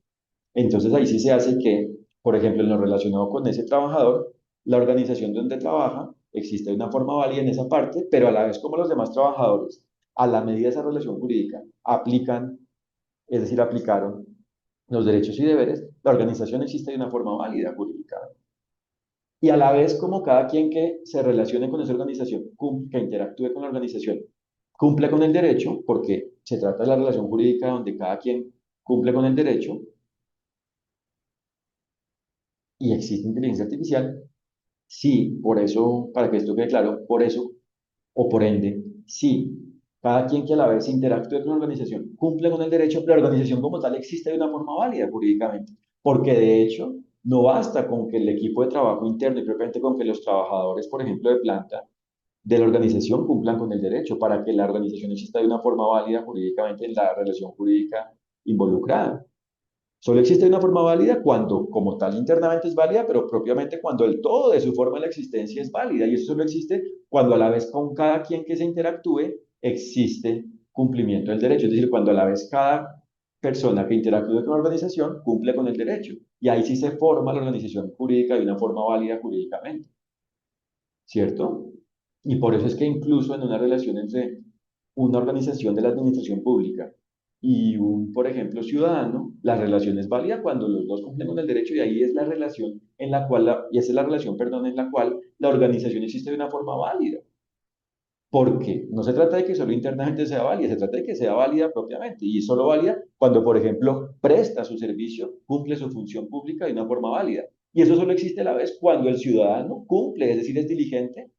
Entonces ahí sí se hace que, por ejemplo, en lo relacionado con ese trabajador, la organización donde trabaja existe de una forma válida en esa parte, pero a la vez como los demás trabajadores, a la medida de esa relación jurídica, aplican, es decir, aplicaron los derechos y deberes, la organización existe de una forma válida jurídica y a la vez como cada quien que se relacione con esa organización, que interactúe con la organización, cumple con el derecho, porque se trata de la relación jurídica donde cada quien cumple con el derecho y existe inteligencia artificial, sí, por eso, para que esto quede claro, por eso o por ende, sí, cada quien que a la vez interactúe con la organización cumple con el derecho, la organización como tal existe de una forma válida jurídicamente, porque de hecho no basta con que el equipo de trabajo interno y propiamente con que los trabajadores, por ejemplo, de planta, de la organización cumplan con el derecho para que la organización exista de una forma válida jurídicamente en la relación jurídica involucrada. Solo existe de una forma válida cuando, como tal, internamente es válida, pero propiamente cuando el todo de su forma de la existencia es válida. Y eso solo existe cuando a la vez con cada quien que se interactúe existe cumplimiento del derecho. Es decir, cuando a la vez cada persona que interactúe con la organización cumple con el derecho. Y ahí sí se forma la organización jurídica de una forma válida jurídicamente. ¿Cierto? Y por eso es que incluso en una relación entre una organización de la administración pública y un, por ejemplo, ciudadano, la relación es válida cuando los dos cumplen con el derecho y ahí es la relación en la cual, y esa es la relación, perdón, en la cual la organización existe de una forma válida. Porque no se trata de que solo internamente sea válida, se trata de que sea válida propiamente y es solo válida cuando, por ejemplo, presta su servicio, cumple su función pública de una forma válida. Y eso solo existe a la vez cuando el ciudadano cumple, es decir, es diligente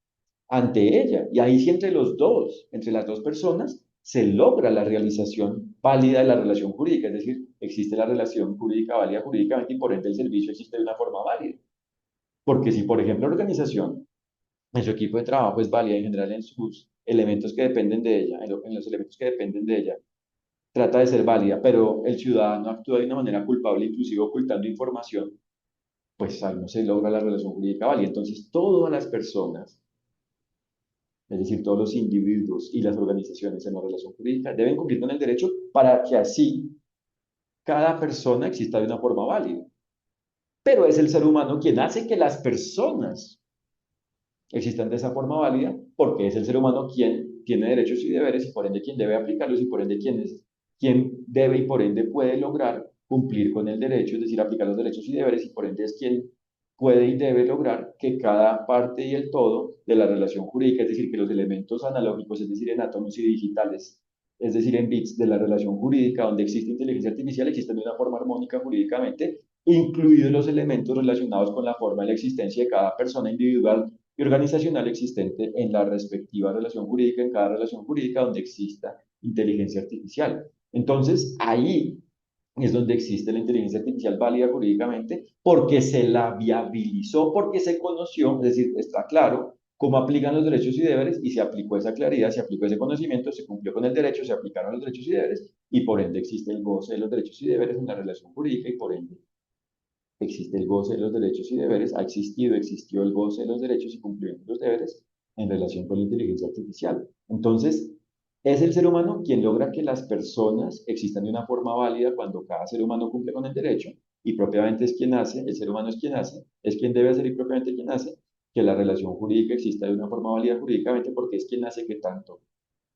ante ella. Y ahí sí entre los dos, entre las dos personas, se logra la realización válida de la relación jurídica, es decir, existe la relación jurídica válida jurídicamente y por ende el servicio existe de una forma válida. Porque si, por ejemplo, la organización en su equipo de trabajo es válida en general en sus elementos que dependen de ella, en los elementos que dependen de ella, trata de ser válida, pero el ciudadano actúa de una manera culpable, inclusive ocultando información, pues ahí no se logra la relación jurídica válida. Entonces, todas las personas, es decir, todos los individuos y las organizaciones en la relación jurídica deben cumplir con el derecho para que así cada persona exista de una forma válida. Pero es el ser humano quien hace que las personas existan de esa forma válida, porque es el ser humano quien tiene derechos y deberes y por ende quien debe aplicarlos y por ende quien debe y por ende puede lograr cumplir con el derecho, es decir, aplicar los derechos y deberes y por ende es quien puede y debe lograr que cada parte y el todo de la relación jurídica, es decir, que los elementos analógicos, es decir, en átomos y digitales, es decir, en bits de la relación jurídica donde existe inteligencia artificial, existen de una forma armónica jurídicamente, incluidos los elementos relacionados con la forma de la existencia de cada persona individual y organizacional existente en la respectiva relación jurídica, en cada relación jurídica donde exista inteligencia artificial. Entonces, ahí es donde existe la inteligencia artificial válida jurídicamente, porque se la viabilizó, porque se conoció, es decir, está claro cómo aplican los derechos y deberes, y se aplicó esa claridad, se aplicó ese conocimiento, se cumplió con el derecho, se aplicaron los derechos y deberes, y por ende existe el goce de los derechos y deberes en la relación jurídica, y por ende existe el goce de los derechos y deberes, ha existido, existió el goce de los derechos y cumplimiento de los deberes en relación con la inteligencia artificial. Entonces, es el ser humano quien logra que las personas existan de una forma válida cuando cada ser humano cumple con el derecho, y propiamente es quien hace, el ser humano es quien debe hacer y propiamente quien hace que la relación jurídica exista de una forma válida jurídicamente, porque es quien hace que tanto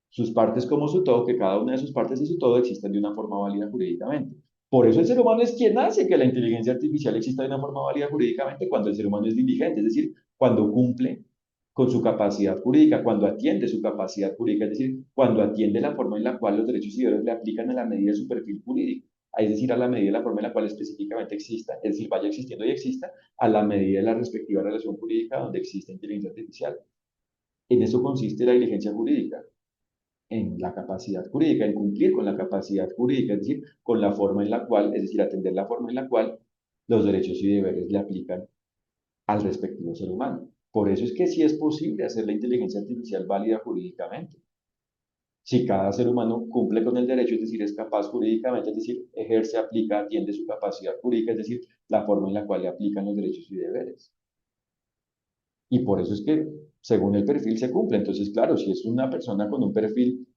sus partes como su todo, que cada una de sus partes y su todo existan de una forma válida jurídicamente. Por eso el ser humano es quien hace que la inteligencia artificial exista de una forma válida jurídicamente cuando el ser humano es diligente, es decir, cuando cumple con su capacidad jurídica, cuando atiende su capacidad jurídica, es decir, cuando atiende la forma en la cual los derechos y deberes le aplican a la medida de su perfil jurídico, es decir, a la medida de la forma en la cual específicamente exista, es decir, vaya existiendo y exista a la medida de la respectiva relación jurídica donde existe inteligencia artificial. En eso consiste la diligencia jurídica, en la capacidad jurídica, en cumplir con la capacidad jurídica, es decir, con la forma en la cual, es decir, atender la forma en la cual los derechos y deberes le aplican al respectivo ser humano. Por eso es que sí es posible hacer la inteligencia artificial válida jurídicamente. Si cada ser humano cumple con el derecho, es decir, es capaz jurídicamente, es decir, ejerce, aplica, atiende su capacidad jurídica, es decir, la forma en la cual le aplican los derechos y deberes. Y por eso es que, según el perfil, se cumple. Entonces, claro, si es una persona con un perfil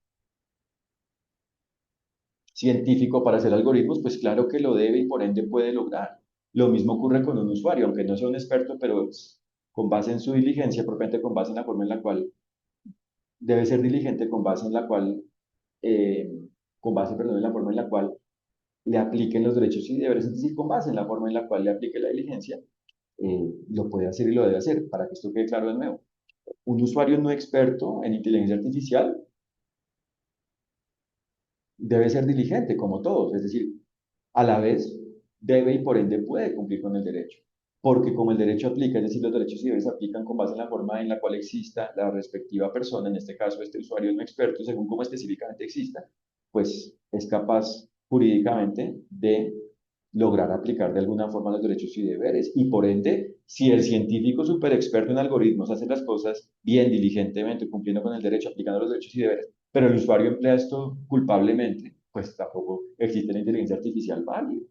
científico para hacer algoritmos, pues claro que lo debe y por ende puede lograr. Lo mismo ocurre con un usuario, aunque no sea un experto, pero con base en su diligencia, propiamente con base en la forma en la cual debe ser diligente, con base en la cual, eh, con base, perdón, en la forma en la cual le apliquen los derechos y deberes, es decir, con base en la forma en la cual le aplique la diligencia, lo puede hacer y lo debe hacer, para que esto quede claro de nuevo. Un usuario no experto en inteligencia artificial debe ser diligente, como todos, es decir, a la vez debe y por ende puede cumplir con el derecho. Porque como el derecho aplica, es decir, los derechos y deberes aplican con base en la forma en la cual exista la respectiva persona, en este caso este usuario no experto, según cómo específicamente exista, pues es capaz jurídicamente de lograr aplicar de alguna forma los derechos y deberes. Y por ende, si el científico súper experto en algoritmos hace las cosas bien, diligentemente, cumpliendo con el derecho, aplicando los derechos y deberes, pero el usuario emplea esto culpablemente, pues tampoco existe la inteligencia artificial válida.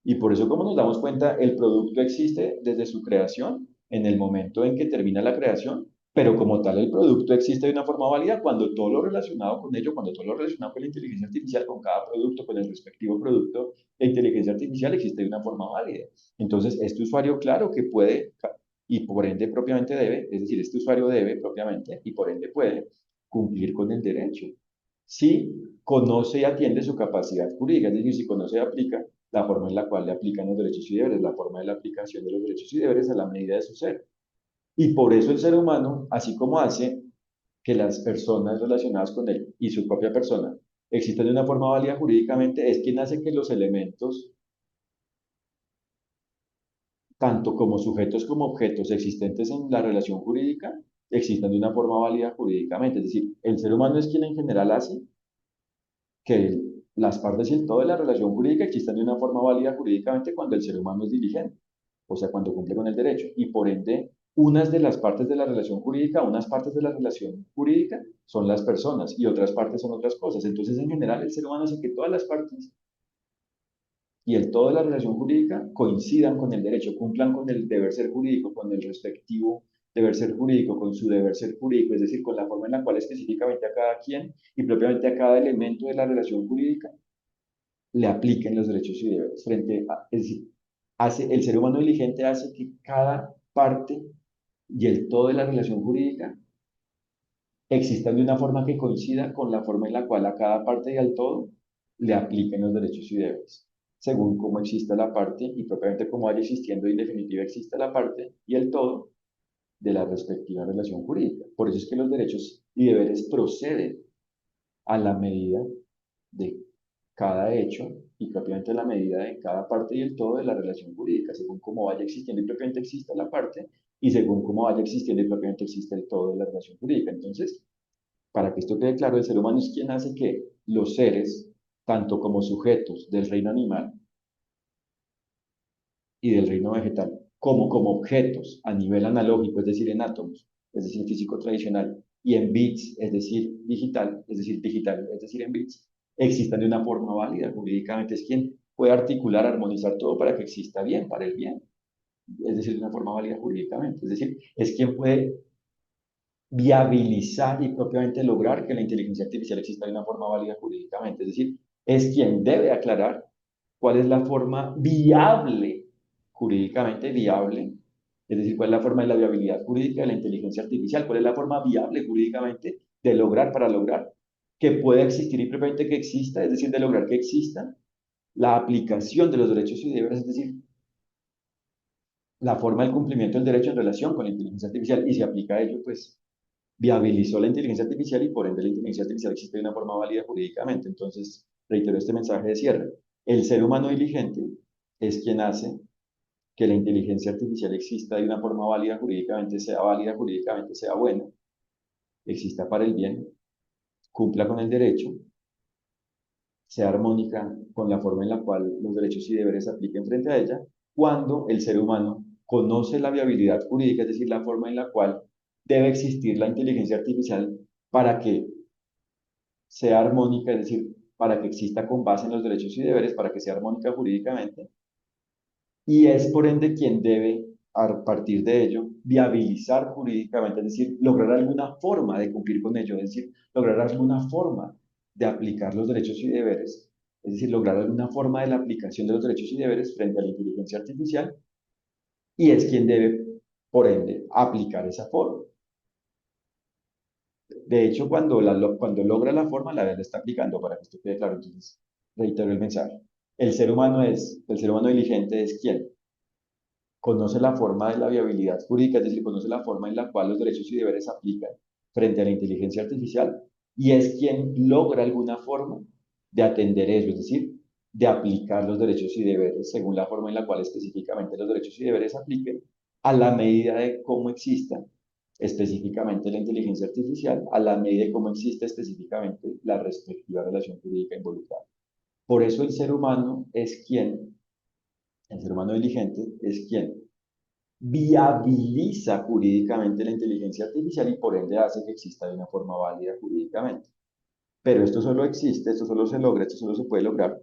Y por eso, como nos damos cuenta, el producto existe desde su creación, en el momento en que termina la creación, pero como tal el producto existe de una forma válida cuando todo lo relacionado con ello, cuando todo lo relacionado con la inteligencia artificial, con cada producto, con el respectivo producto de inteligencia artificial, existe de una forma válida. Entonces, este usuario, claro que puede y por ende propiamente debe, es decir, este usuario debe propiamente y por ende puede cumplir con el derecho. Si conoce y atiende su capacidad jurídica, es decir, si conoce y aplica la forma en la cual le aplican los derechos y deberes, la forma de la aplicación de los derechos y deberes a la medida de su ser. Y por eso el ser humano, así como hace que las personas relacionadas con él y su propia persona existan de una forma válida jurídicamente, es quien hace que los elementos, tanto como sujetos como objetos existentes en la relación jurídica, existan de una forma válida jurídicamente. Es decir, el ser humano es quien en general hace que las partes y el todo de la relación jurídica existan de una forma válida jurídicamente cuando el ser humano es diligente, o sea, cuando cumple con el derecho. Y por ende, unas de las partes de la relación jurídica, unas partes de la relación jurídica son las personas y otras partes son otras cosas. Entonces, en general, el ser humano hace que todas las partes y el todo de la relación jurídica coincidan con el derecho, cumplan con el deber ser jurídico, con el respectivo deber ser jurídico, con su deber ser jurídico, es decir, con la forma en la cual específicamente a cada quien y propiamente a cada elemento de la relación jurídica le apliquen los derechos y deberes frente a, es decir, el ser humano diligente hace que cada parte y el todo de la relación jurídica existan de una forma que coincida con la forma en la cual a cada parte y al todo le apliquen los derechos y deberes, según cómo exista la parte y propiamente cómo vaya existiendo y en definitiva exista la parte y el todo de la respectiva relación jurídica. Por eso es que los derechos y deberes proceden a la medida de cada hecho y propiamente a la medida de cada parte y el todo de la relación jurídica, según cómo vaya existiendo y propiamente exista la parte y según cómo vaya existiendo y propiamente exista el todo de la relación jurídica. Entonces, para que esto quede claro, el ser humano es quien hace que los seres, tanto como sujetos del reino animal y del reino vegetal, como objetos a nivel analógico, es decir, en átomos, es decir, físico tradicional, y en bits, es decir, digital, es decir, en bits, existan de una forma válida jurídicamente. Es quien puede articular, armonizar todo para que exista bien, para el bien, es decir, de una forma válida jurídicamente. Es decir, es quien puede viabilizar y propiamente lograr que la inteligencia artificial exista de una forma válida jurídicamente. Es decir, es quien debe aclarar cuál es la forma viable, jurídicamente viable, es decir, cuál es la forma de la viabilidad jurídica de la inteligencia artificial, cuál es la forma viable jurídicamente de lograr, para lograr que pueda existir y propiamente que exista, es decir, de lograr que exista la aplicación de los derechos y deberes, es decir, la forma del cumplimiento del derecho en relación con la inteligencia artificial y se aplica a ello, pues viabilizó la inteligencia artificial y por ende la inteligencia artificial existe de una forma válida jurídicamente. Entonces, reitero este mensaje de cierre. El ser humano diligente es quien hace que la inteligencia artificial exista de una forma válida jurídicamente, sea buena, exista para el bien, cumpla con el derecho, sea armónica con la forma en la cual los derechos y deberes se apliquen frente a ella, cuando el ser humano conoce la viabilidad jurídica, es decir, la forma en la cual debe existir la inteligencia artificial para que sea armónica, es decir, para que exista con base en los derechos y deberes, para que sea armónica jurídicamente, y es por ende quien debe, a partir de ello, viabilizar jurídicamente, es decir, lograr alguna forma de cumplir con ello, es decir, lograr alguna forma de aplicar los derechos y deberes, es decir, lograr alguna forma de la aplicación de los derechos y deberes frente a la inteligencia artificial, y es quien debe, por ende, aplicar esa forma. De hecho, cuando logra la forma, la ley la está aplicando, para que esto quede claro. Entonces, reitero el mensaje. El ser humano diligente es quien conoce la forma de la viabilidad jurídica, es decir, conoce la forma en la cual los derechos y deberes se aplican frente a la inteligencia artificial y es quien logra alguna forma de atender eso, es decir, de aplicar los derechos y deberes según la forma en la cual específicamente los derechos y deberes se apliquen a la medida de cómo exista específicamente la inteligencia artificial, a la medida de cómo existe específicamente la respectiva relación jurídica involucrada. Por eso el ser humano diligente es quien viabiliza jurídicamente la inteligencia artificial y por ende hace que exista de una forma válida jurídicamente. Pero esto solo existe, esto solo se logra, esto solo se puede lograr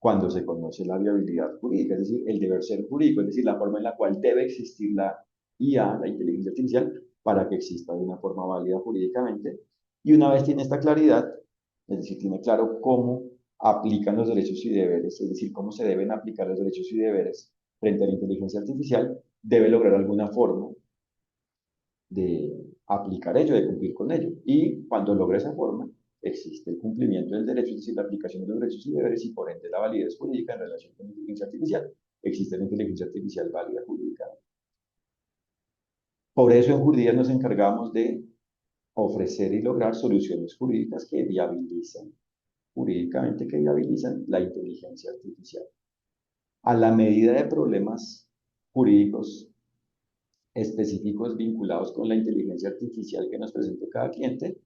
cuando se conoce la viabilidad jurídica, es decir, el deber ser jurídico, es decir, la forma en la cual debe existir la IA, la inteligencia artificial, para que exista de una forma válida jurídicamente. Y una vez tiene esta claridad, es decir, tiene claro cómo aplican los derechos y deberes, es decir, cómo se deben aplicar los derechos y deberes frente a la inteligencia artificial, debe lograr alguna forma de aplicar ello, de cumplir con ello. Y cuando logra esa forma, existe el cumplimiento del derecho, es decir, la aplicación de los derechos y deberes y por ende la validez jurídica en relación con la inteligencia artificial. Existe la inteligencia artificial válida jurídica. Por eso en Juridías nos encargamos de ofrecer y lograr soluciones jurídicas que viabilizan, jurídicamente que viabilizan la inteligencia artificial. A la medida de problemas jurídicos específicos vinculados con la inteligencia artificial que nos presente cada cliente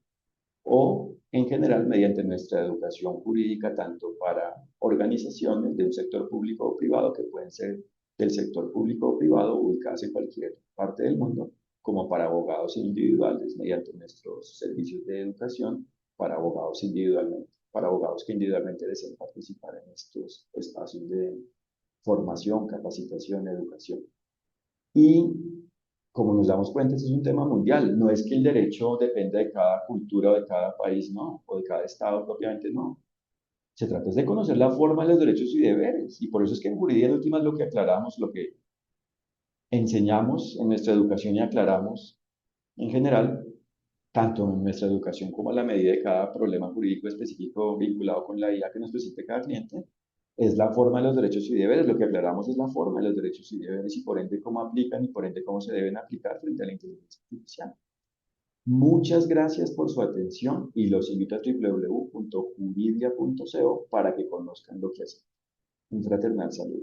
o en general mediante nuestra educación jurídica tanto para organizaciones de un sector público o privado que pueden ser del sector público o privado ubicadas en cualquier parte del mundo, como para abogados individuales mediante nuestros servicios de educación para abogados individualmente, para abogados que individualmente deseen participar en estos espacios de formación, capacitación, educación. Y como nos damos cuenta, este es un tema mundial. No es que el derecho dependa de cada cultura o de cada país, no, o de cada estado propiamente, no. Se trata de conocer la forma de los derechos y deberes. Y por eso es que en Juridía en últimas lo que aclaramos, lo que enseñamos en nuestra educación y aclaramos en general, tanto en nuestra educación como a la medida de cada problema jurídico específico vinculado con la IA que nos presente cada cliente, es la forma de los derechos y deberes. Lo que aclaramos es la forma de los derechos y deberes y por ende cómo aplican y por ende cómo se deben aplicar frente a la inteligencia artificial. Muchas gracias por su atención y los invito a www.juridia.co para que conozcan lo que hacen. Un fraternal saludo.